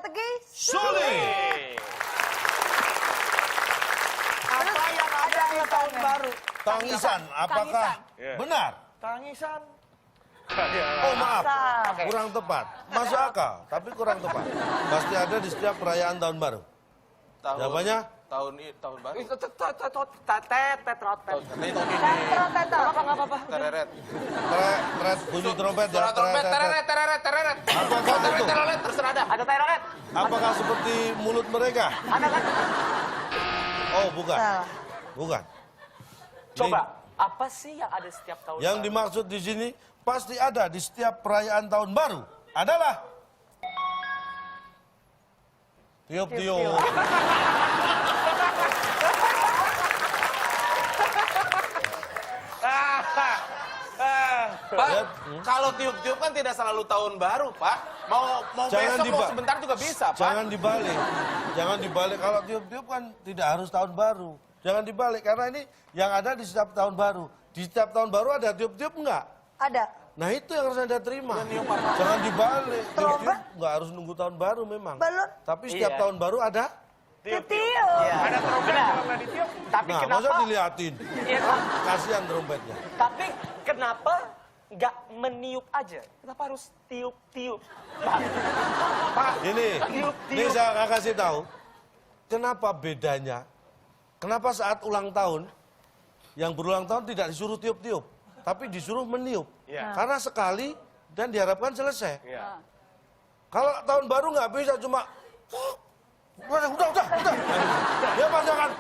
teka-teki sulit. Apa yang ada di tahun baru? Tangisan, apakah benar? Tangisan. Oh maaf, kurang tepat. Masuk akal, tapi kurang tepat. Pasti ada di setiap perayaan tahun baru. Jawabannya? Tahun baru. Itu tetrot. Apa-apa. Tereret. Teret, bunyi trompet ya. Trompet, tereret. Apakah itu? Tereret, terserah dah. Ada tereret. Apakah seperti mulut mereka? Ada kan? Oh bukan, Salah. bukan. Coba, Ini- apa sih yang ada setiap tahun Yang baru? dimaksud di sini pasti ada di setiap perayaan tahun baru adalah tiup-tiup. Pak, kalau tiup-tiup kan tidak selalu tahun baru, Pak. Mau Jangan besok, mau sebentar juga bisa, Pak. Jangan dibalik. Jangan dibalik. Kalau tiup-tiup kan tidak harus tahun baru. Jangan dibalik karena ini yang ada di setiap tahun baru. Di setiap tahun baru ada tiup-tiup enggak? Ada. Nah itu yang harus Anda terima. Jangan dibalik. Tiup-tiup enggak harus nunggu tahun baru memang. Balon. Tapi setiap Iya. tahun baru ada. Tiup. Ada trompet kalau nggak ditiup. Tapi Nah, kenapa? masa diliatin? Iya, Pak. Kasihan trompetnya. Tapi kenapa nggak meniup aja? Kenapa harus tiup-tiup? Pak, Ini tiup-tiup. saya akan kasih tahu. Kenapa bedanya? Kenapa saat ulang tahun, yang berulang tahun tidak disuruh tiup-tiup, tapi disuruh meniup. Iya. Karena sekali dan diharapkan selesai. Iya. Kalau tahun baru nggak bisa cuma, udah. Dia panjangkan,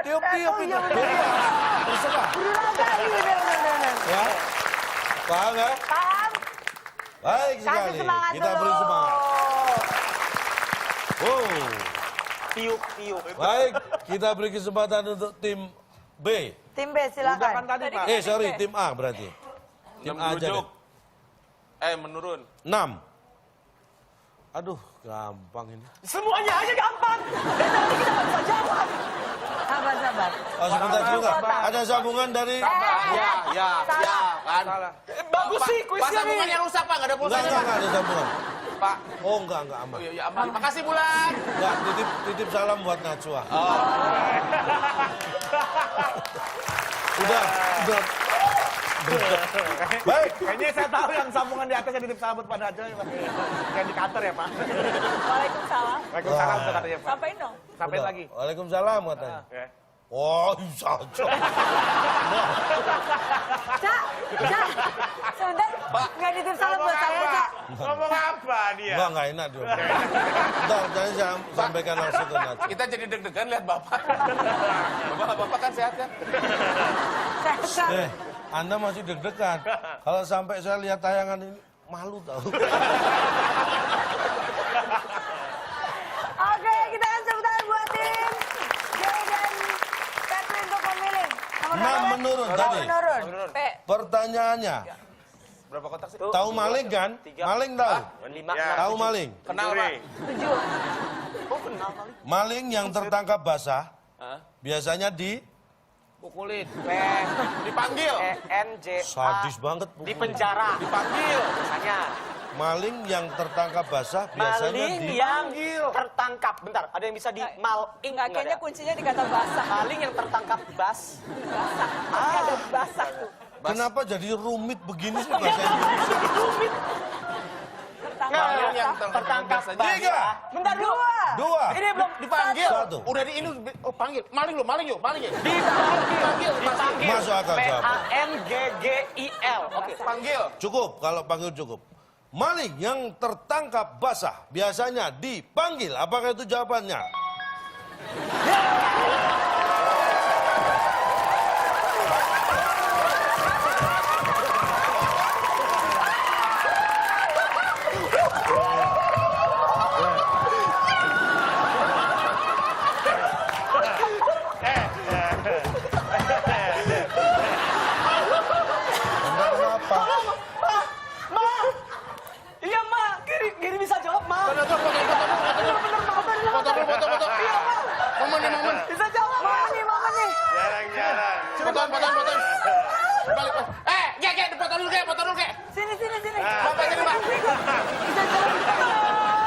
tiup-tiup Oh, itu. iya, bener. Terserah. Berulang kali, bener. Ya, paham ya? Paham? Baik Kasih sekali. semangat Kita dulu. beri semangat. Wow. Tiup-tiup. Baik, kita beri kesempatan untuk tim B. Tim B silakan. Tadi, Pak. Sorry, tim A berarti. Tim A aja deh. Menurun. 6. Aduh, gampang ini. Semuanya aja gampang. Dari tadi kita nggak bisa jawab. Sabar. Oh, sebentar juga. Ada sambungan dari... Ya, kan. Bagus sih Pak, kuisnya nih. sambungannya rusak, Pak. Nggak ada pulsanya, Enggak Pak. ada sambungan. Pak. Oh, enggak aman. Oh, iya, aman. Makasih, Bulan. Enggak, titip salam buat Najwa. Udah. Baik. Kayaknya saya tahu yang sambungan di atas yang ditip sahabat pada aja. Yang di kantor ya, Pak. Waalaikumsalam. Waalaikumsalam tuh katanya, Pak. Sampaiin dong. Sampai Udah. lagi. Waalaikumsalam katanya. Ya. Oh, bisa aja. Cak. Sebentar. Nggak nitip salam buat saya, Cak. Ngomong apa dia? Enggak enak dia. Bentar, jangan saya sampaikan langsung ke Najwa. Kita jadi deg-degan lihat Bapak. Bapak kan sehat kan? Anda masih deg-degan. Kalau sampai saya lihat tayangan ini, malu tahu. Oke, kita akan tepuk tangan buat tim J dan Catherine untuk memilih. Nomor 6 menurun tadi. Menurun. P. Pertanyaannya, Berapa kotak sih? tahu maling kan? Maling tahu? 5, Tahu maling? Kenal, Pak. 7. Oh, kenal kali. Maling yang tertangkap basah Hah? biasanya Pukulin. Dipanggil. NJ. sadis banget. Bu. Di penjara. Dipanggil. Biasanya. Maling yang tertangkap basah biasanya Maling yang tertangkap. Bentar, ada yang bisa di maling? Enggak, kayaknya kuncinya di kata basah. Maling yang tertangkap bas. Basah. Ada basah tuh. Kenapa jadi rumit begini sih bahasa Indonesia? Maling yang tertangkap bas. basah. Bentar dulu. 2. Ini belum dipanggil. 1. Udah di ini, oh panggil. Maling yuk. Dipanggil. Masuk akal, jawab. Panggil. Oke, Panggil. Cukup, kalau panggil cukup. Maling yang tertangkap basah biasanya dipanggil. Apakah itu jawabannya? Kenapa? Iya, Ma. Giri bisa jawab, Ma. Foto. Momen. Bisa jawab, Ma. Momen nih. Jarang-jarang. Fotoan. Balik. Foto dulu, Kek. Sini. Bapak sini, Pak. Bisa jalan.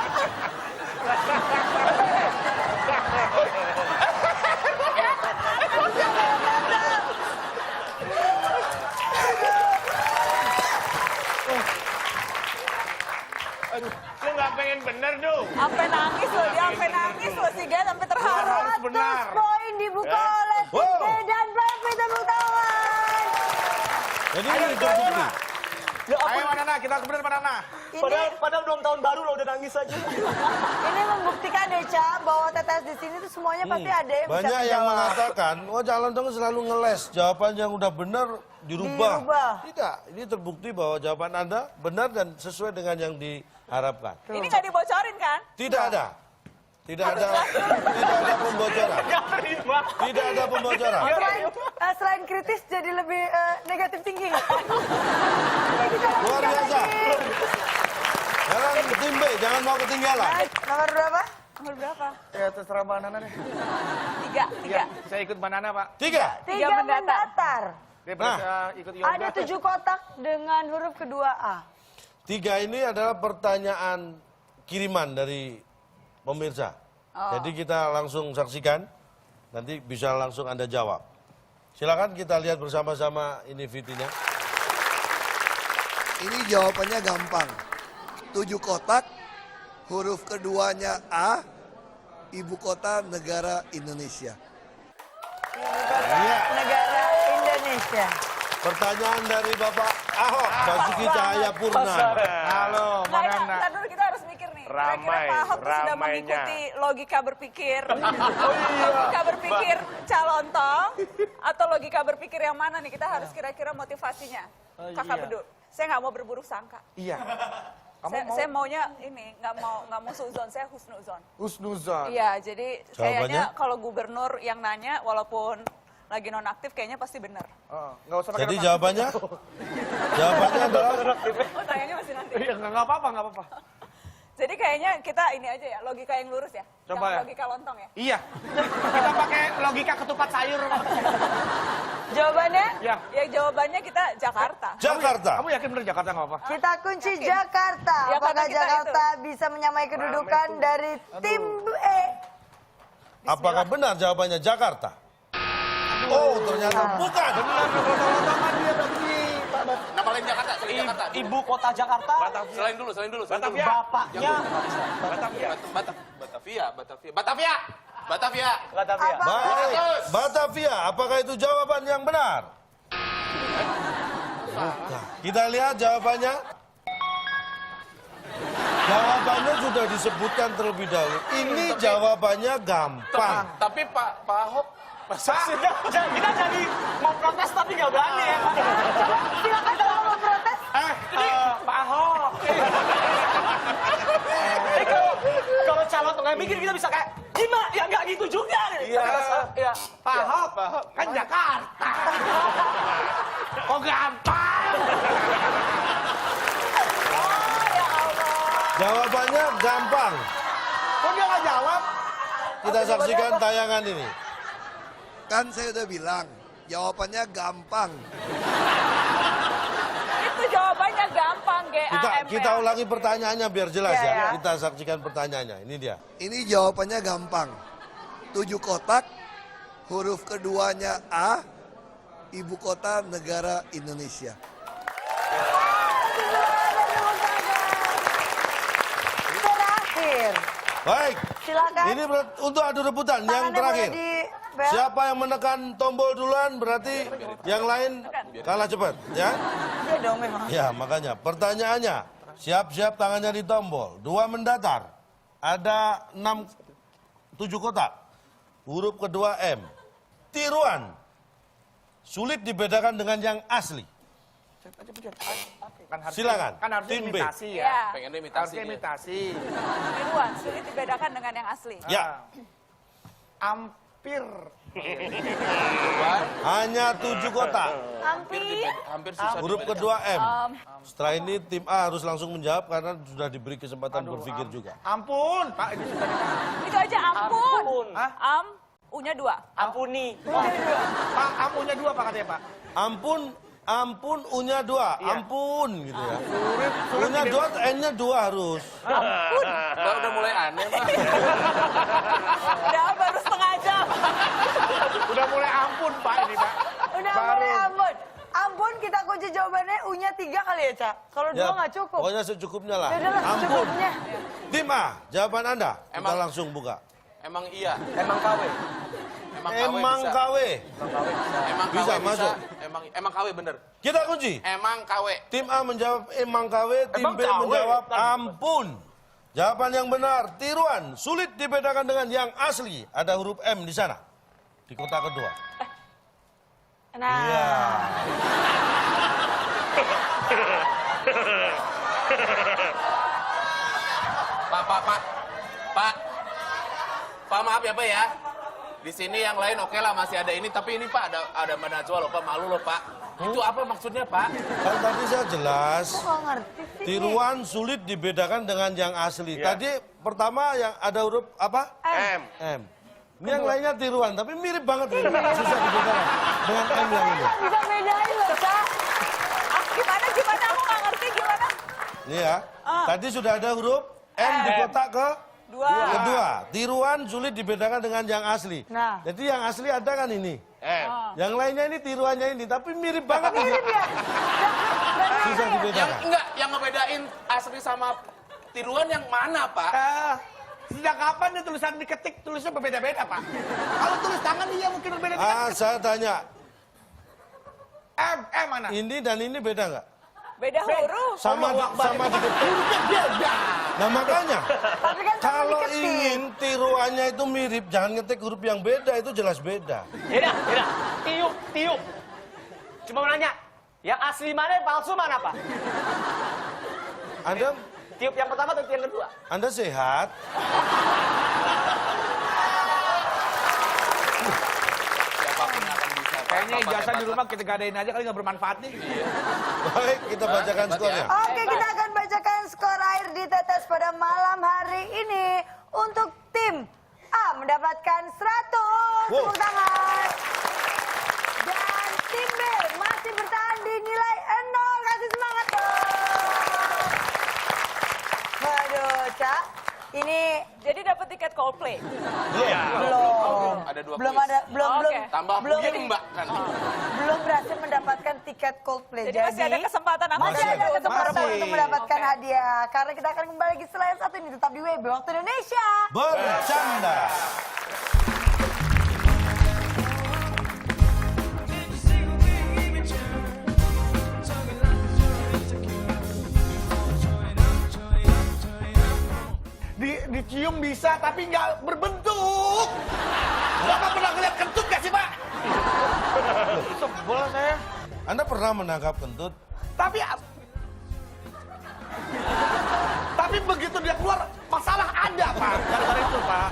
pengen bener dong. Sampai nangis loh, dia sampai nangis loh si Gen, sampai terharu. Harus benar. 100 poin dibuka oleh tim Wow. G dan Pepi, tepuk tangan. Jadi ini terbukti. Ayo Mbak Nana, kita bener Mbak Nana. Padahal belum tahun baru lo udah nangis aja. Ini membuktikan deh, Ca, bahwa TTS di sini tuh semuanya pasti ada yang bisa Banyak yang menjawab. mengatakan, oh calon dong selalu ngeles. Jawaban yang udah benar dirubah. Tidak, ini terbukti bahwa jawaban Anda benar dan sesuai dengan yang diharapkan. Ini nggak dibocorin kan? Tidak ada. Tidak ada pembocoran. Tidak ada pembocoran. Selain kritis jadi lebih negatif thinking. Luar biasa. Sekarang tim B, jangan mau ketinggalan. Baik, nomor berapa? Nomor berapa? Ya terserah Mbak Nana deh. 3. Iya, saya ikut Mbak Nana Pak. 3. 3 mendatar. Dia Nah. bisa ikut yoga. Ada 7 kotak dengan huruf kedua A. 3 ini adalah pertanyaan kiriman dari pemirsa. Jadi kita langsung saksikan, nanti bisa langsung Anda jawab. Silakan kita lihat bersama-sama ini VT-nya. Ini jawabannya gampang. 7 kotak, huruf keduanya A, ibu kota negara Indonesia. Iya. Negara Indonesia. Pertanyaan dari Bapak Ahok, Basuki Cahayapurnama. Halo Mbak Nah, Nana. ntar dulu kita harus mikir nih. Kira-kira Ramai, Pak Ahok tuh sudah ramainya. mengikuti logika berpikir. Logika berpikir calontong atau logika berpikir yang mana nih? Kita harus kira-kira motivasinya. Kakak iya. Bedul. Saya nggak mau berburuk sangka. Iya. Kamu Saya maunya ini nggak mau suzon, saya husnuzon. Husnuzon. Iya, jadi Jawabannya? kayaknya kalau gubernur yang nanya walaupun lagi nonaktif kayaknya pasti benar. Oh, nggak usah pakai Jadi nafas. jawabannya? Jawabannya adalah Oh, tanyanya masih nanti. Iya, nggak apa-apa, nggak apa-apa. Jadi kayaknya kita ini aja ya, logika yang lurus ya. Coba Jangan ya. logika lontong ya. Iya. Kita pakai logika ketupat sayur. Jawabannya? Ya. Ya jawabannya kita Jakarta. Jakarta. Kamu yakin bener Jakarta nggak apa? Kita kunci Jakarta. Ya, Apakah karena kita Jakarta bisa menyamai kedudukan dari tim E? Apakah benar jawabannya Jakarta? Oh, ternyata bukan. Nama lain Jakarta, selain Jakarta. Ibu kota Jakarta, Selain dulu. Batavia. bapaknya Batavia. Batavia. Batavia. Apakah Baik, Batavia, apakah itu jawaban yang benar? Bukan. Kita lihat jawabannya. Jawabannya sudah disebutkan terlebih dahulu. Ini jawabannya gampang. Tapi Pak Ahok kita jadi mau protes tapi nggak berani ya. silakan kalau mau protes? Pak Ahok. Kalau calon tengah mikir kita bisa kayak gimana? Ya nggak gitu juga. Iya. Pak Ahok kan Jakarta. Kok gampang? Jawabannya gampang. Kok dia nggak jawab? Kita saksikan tayangan ini. Kan saya udah bilang, jawabannya gampang. Itu jawabannya gampang, GAMP. Kita ulangi pertanyaannya biar jelas Ya, ya. ya. Kita saksikan pertanyaannya. Ini dia. Ini jawabannya gampang. 7 kotak, huruf keduanya A, ibu kota negara Indonesia. Terakhir. Baik. Silakan. Ini untuk adu rebutan yang Tangannya terakhir. boleh di bel. Siapa yang menekan tombol duluan berarti yang lain kalah cepat, ya? Iya dong memang. Ya, makanya pertanyaannya, siap-siap tangannya di tombol. 2 mendatar. Ada 7 kotak. Huruf kedua M. Tiruan. Sulit dibedakan dengan yang asli. Kan harus, Silakan, Kan harusnya tim B. imitasi Iya. ya. pengennya imitasi. Harusnya dia. imitasi. Tiruan, sulit dibedakan dengan yang asli. Ya, Hampir. hanya 7 kotak. Hampir susah. Huruf kedua M. Setelah ini tim A harus langsung menjawab karena sudah diberi kesempatan berpikir juga. Ampun, Pak. Ini sudah Itu aja ampun. Ampun. Hah? U-nya 2. Ampuni. Pak, ampunnya 2 Pak katanya Pak. Ampun, U-nya 2. Iya. Ampun gitu ya. Sulit U-nya 2, N-nya 2 harus. Udah mulai aneh, Pak. Udah baru setengah jam. Udah mulai ampun Pak ini Pak. Udah Baru. boleh ampun. Ampun kita kunci jawabannya U-nya 3 kali ya, Cak? Kalau 2 nggak cukup. Pokoknya secukupnya lah. Ya udahlah, Ampun. secukupnya. Tim A, jawaban Anda. Kita Emang- langsung buka. Emang iya. Emang KW. Emang bisa. KW. Emang Bisa, KW masuk. Emang KW bener. Kita kunci. Emang KW. Tim A menjawab emang KW, tim Emang B KW? menjawab ampun. Jawaban yang benar, tiruan. Sulit dibedakan dengan yang asli. Ada huruf M di sana. Di kotak kedua. Nah, Iya. Pak maaf ya Pak ya. Di sini yang lain oke lah masih ada ini, tapi ini Pak ada Mbak Najwa loh Pak, malu loh Pak. Itu apa maksudnya Pak? Kan tadi saya jelas. aku nggak ngerti sih. Tiruan sulit dibedakan dengan yang asli. Iya. Tadi pertama yang ada huruf apa? M. M. Ini yang lainnya tiruan, tapi mirip banget. Susah dibedakan dengan M yang ini. Nggak bisa bedain loh, Cak. Gimana? Aku nggak ngerti gimana? Ini ya. Tadi sudah ada huruf M di kotak kedua. Tiruan sulit dibedakan dengan yang asli. Nah. Jadi yang asli ada kan ini. M. Yang lainnya ini tiruannya ini, tapi mirip banget ini. Mirip ya? Susah Yang dibedakan. enggak, yang ngebedain asli sama tiruan yang mana Pak? Sejak kapan dia tulisan diketik tulisnya berbeda-beda, Pak? Kalau tulis tangan iya mungkin berbeda-beda. Saya tanya, M mana? ini dan ini beda nggak? Beda huruf. Sama diketik. Beda. Nah makanya, Tapi kan sama kalau diketik. ingin tiruannya itu mirip, jangan ngetik huruf yang beda, itu jelas beda. Yaudah. Tiup. Cuma mau nanya, yang asli mana, yang palsu mana, Pak? Anda Tiup yang pertama atau tiup yang kedua? Anda sehat? Siapapun yang akan bisa. Pak. Kayaknya Bapak ijazah hebat, di rumah kita gadain aja kali nggak bermanfaat nih. Baik, kita bacakan hebat skornya. ya. Oke, kita akan bacakan skor air di tetes pada malam hari ini. Untuk tim A mendapatkan 100 Wow. tepuk tangan. Dan tim B masih bertahan di nilai 0. Kasih semangat dong. Waduh, Cak. Ini Jadi dapat tiket Coldplay. belum. Ada 2 Belum kuis. ada, belum, Oh, belum. oke. Tambah belum, begini Mbak kan. belum berhasil mendapatkan tiket Coldplay. Jadi masih ada kesempatan apa Masih lagi ada untuk kesempatan berebut? untuk mendapatkan Oke. hadiah. Karena kita akan kembali lagi setelah yang satu ini. Tetap di WB Waktu Indonesia. Bercanda. Dicium bisa tapi nggak berbentuk. Bapak pernah ngeliat kentut gak sih, Pak? Sebel saya. Anda pernah menangkap kentut? Tapi begitu dia keluar, masalah ada, Pak. Gara-gara itu, Pak.